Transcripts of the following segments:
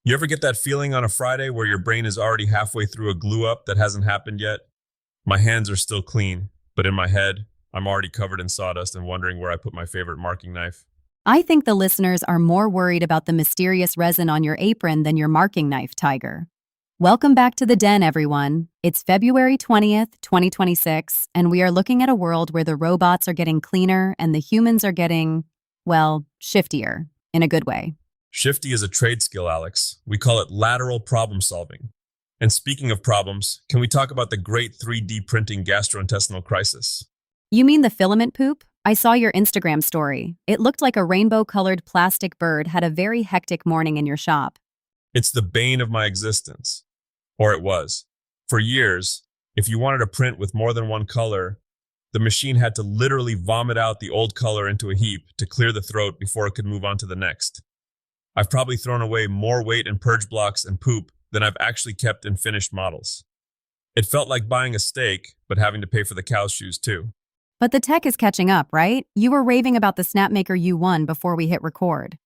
You ever get that feeling on a Friday where your brain is already halfway through a glue up that hasn't happened yet? My hands are still clean, but in my head, I'm already covered in sawdust and wondering where I put my favorite marking knife. I think the listeners are more worried about the mysterious resin on your apron than your marking knife, Tiger. Welcome back to the den, everyone. It's February 20th, 2026, and we are looking at a world where the robots are getting cleaner and the humans are getting, well, shiftier, in a good way. Shifty is a trade skill, Alex. We call it lateral problem solving. And speaking of problems, can we talk about the great 3D printing gastrointestinal crisis? You mean the filament poop? I saw your Instagram story. It looked like a rainbow-colored plastic bird had a very hectic morning in your shop. It's the bane of my existence. Or it was. For years, if you wanted a print with more than one color, the machine had to literally vomit out the old color into a heap to clear the throat before it could move on to the next. I've probably thrown away more weight in purge blocks and poop than I've actually kept in finished models. It felt like buying a steak, but having to pay for the cow's shoes too. But the tech is catching up, right? You were raving about the Snapmaker U1 before we hit record.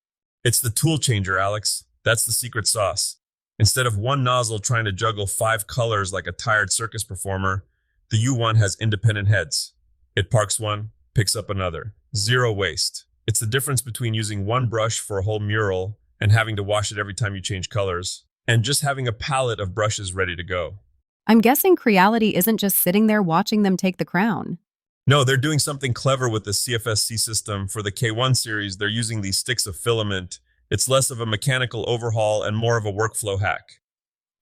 It's the tool changer, Alex. That's the secret sauce. Instead of one nozzle trying to juggle 5 colors like a tired circus performer, the U1 has independent heads. It parks one, picks up another. Zero waste. It's the difference between using one brush for a whole mural and having to wash it every time you change colors, and just having a palette of brushes ready to go. I'm guessing Creality isn't just sitting there watching them take the crown. No, they're doing something clever with the CFSC system. For the K1 series, they're using these sticks of filament. It's less of a mechanical overhaul and more of a workflow hack.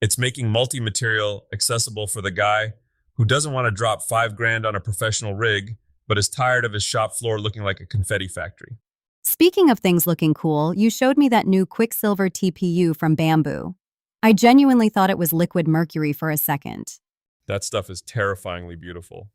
It's making multi-material accessible for the guy who doesn't want to drop $5,000 on a professional rig, but is tired of his shop floor looking like a confetti factory. Speaking of things looking cool, you showed me that new Quicksilver TPU from Bamboo. I genuinely thought it was liquid mercury for a second. That stuff is terrifyingly beautiful.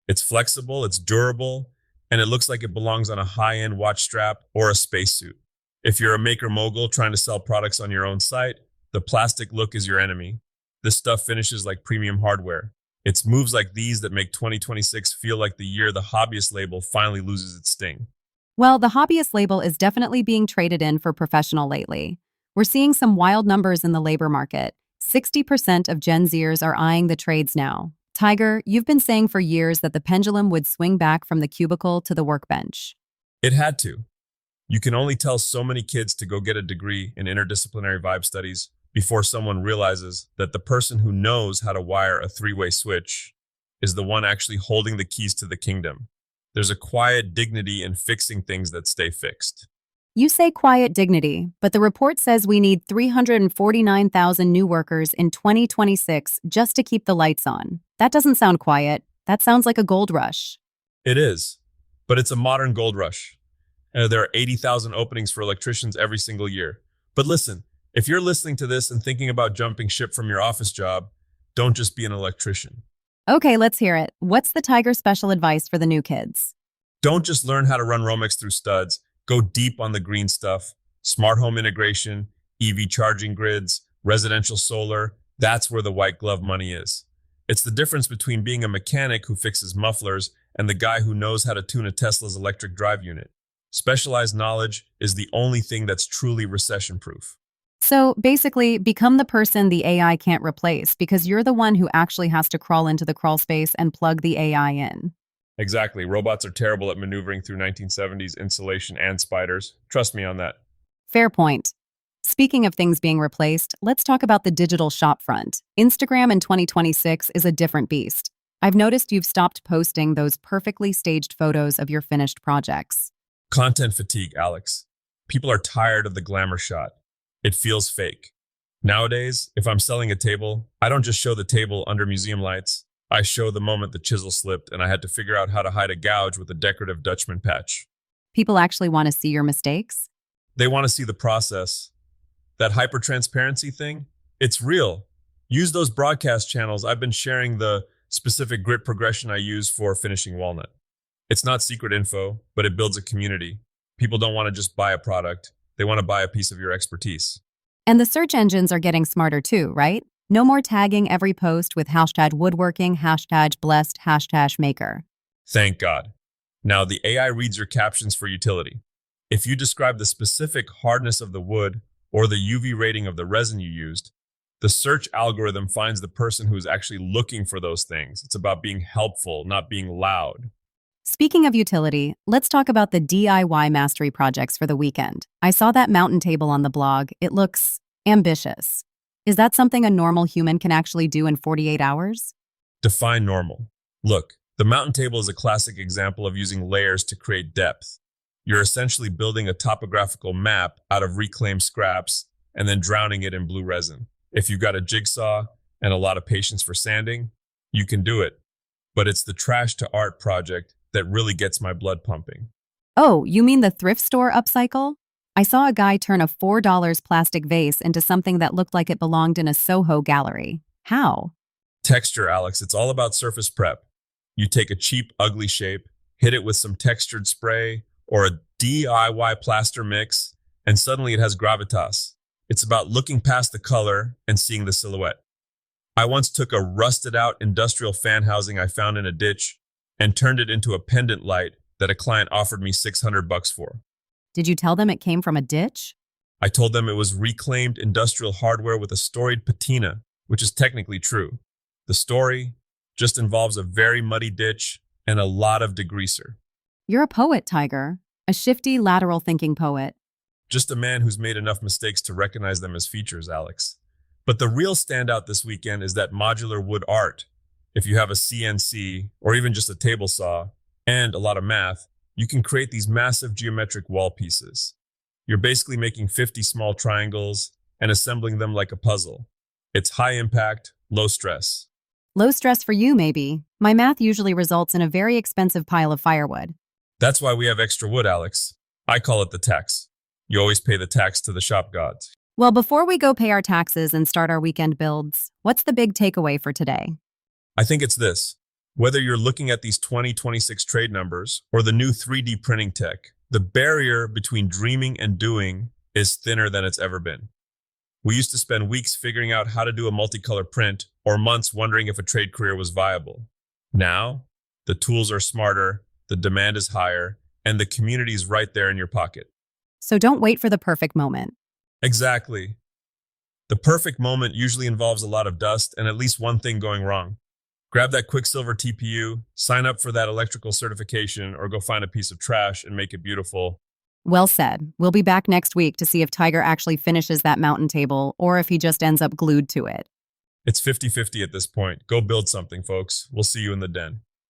It's flexible, it's durable, and it looks like it belongs on a high-end watch strap or a spacesuit. If you're a maker mogul trying to sell products on your own site, the plastic look is your enemy. This stuff finishes like premium hardware. It's moves like these that make 2026 feel like the year the hobbyist label finally loses its sting. Well, the hobbyist label is definitely being traded in for professional lately. We're seeing some wild numbers in the labor market. 60% of Gen Zers are eyeing the trades now. Tiger, you've been saying for years that the pendulum would swing back from the cubicle to the workbench. It had to. You can only tell so many kids to go get a degree in interdisciplinary vibe studies before someone realizes that the person who knows how to wire a 3-way switch is the one actually holding the keys to the kingdom. There's a quiet dignity in fixing things that stay fixed. You say quiet dignity, but the report says we need 349,000 new workers in 2026 just to keep the lights on. That doesn't sound quiet. That sounds like a gold rush. It is, but it's a modern gold rush. There are 80,000 openings for electricians every single year. But listen, if you're listening to this and thinking about jumping ship from your office job, don't just be an electrician. Okay, let's hear it. What's the Tiger special advice for the new kids? Don't just learn how to run Romex through studs. Go deep on the green stuff. Smart home integration, EV charging grids, residential solar. That's where the white glove money is. It's the difference between being a mechanic who fixes mufflers and the guy who knows how to tune a Tesla's electric drive unit. Specialized knowledge is the only thing that's truly recession-proof. So basically, become the person the AI can't replace because you're the one who actually has to crawl into the crawl space and plug the AI in. Exactly. Robots are terrible at maneuvering through 1970s insulation and spiders. Trust me on that. Fair point. Speaking of things being replaced, let's talk about the digital shopfront. Instagram in 2026 is a different beast. I've noticed you've stopped posting those perfectly staged photos of your finished projects. Content fatigue, Alex. People are tired of the glamour shot. It feels fake. Nowadays, if I'm selling a table, I don't just show the table under museum lights. I show the moment the chisel slipped and I had to figure out how to hide a gouge with a decorative Dutchman patch. People actually want to see your mistakes? They want to see the process. That hyper-transparency thing, it's real. Use those broadcast channels. I've been sharing the specific grit progression I use for finishing walnut. It's not secret info, but it builds a community. People don't want to just buy a product. They want to buy a piece of your expertise. And the search engines are getting smarter too, right? No more tagging every post with hashtag woodworking, hashtag blessed, hashtag maker. Thank God. Now the AI reads your captions for utility. If you describe the specific hardness of the wood or the UV rating of the resin you used, the search algorithm finds the person who's actually looking for those things. It's about being helpful, not being loud. Speaking of utility, let's talk about the DIY mastery projects for the weekend. I saw that mountain table on the blog. It looks ambitious. Is that something a normal human can actually do in 48 hours? Define normal. Look, the mountain table is a classic example of using layers to create depth. You're essentially building a topographical map out of reclaimed scraps and then drowning it in blue resin. If you've got a jigsaw and a lot of patience for sanding, you can do it. But it's the trash to art project that really gets my blood pumping. Oh, you mean the thrift store upcycle? I saw a guy turn a $4 plastic vase into something that looked like it belonged in a Soho gallery. How? Texture, Alex, it's all about surface prep. You take a cheap, ugly shape, hit it with some textured spray or a DIY plaster mix, and suddenly it has gravitas. It's about looking past the color and seeing the silhouette. I once took a rusted out industrial fan housing I found in a ditch and turned it into a pendant light that a client offered me $600 for. Did you tell them it came from a ditch? I told them it was reclaimed industrial hardware with a storied patina, which is technically true. The story just involves a very muddy ditch and a lot of degreaser. You're a poet, Tiger. A shifty, lateral thinking poet. Just a man who's made enough mistakes to recognize them as features, Alex. But the real standout this weekend is that modular wood art. If you have a CNC or even just a table saw and a lot of math, you can create these massive geometric wall pieces. You're basically making 50 small triangles and assembling them like a puzzle. It's high impact, low stress. Low stress for you, maybe. My math usually results in a very expensive pile of firewood. That's why we have extra wood, Alex. I call it the tax. You always pay the tax to the shop gods. Well, before we go pay our taxes and start our weekend builds, what's the big takeaway for today? I think it's this. Whether you're looking at these 2026 trade numbers or the new 3D printing tech, the barrier between dreaming and doing is thinner than it's ever been. We used to spend weeks figuring out how to do a multicolor print or months wondering if a trade career was viable. Now, the tools are smarter, the demand is higher, and the community is right there in your pocket. So don't wait for the perfect moment. Exactly. The perfect moment usually involves a lot of dust and at least one thing going wrong. Grab that Quicksilver TPU, sign up for that electrical certification, or go find a piece of trash and make it beautiful. Well said. We'll be back next week to see if Tiger actually finishes that mountain table or if he just ends up glued to it. It's 50-50 at this point. Go build something, folks. We'll see you in the den.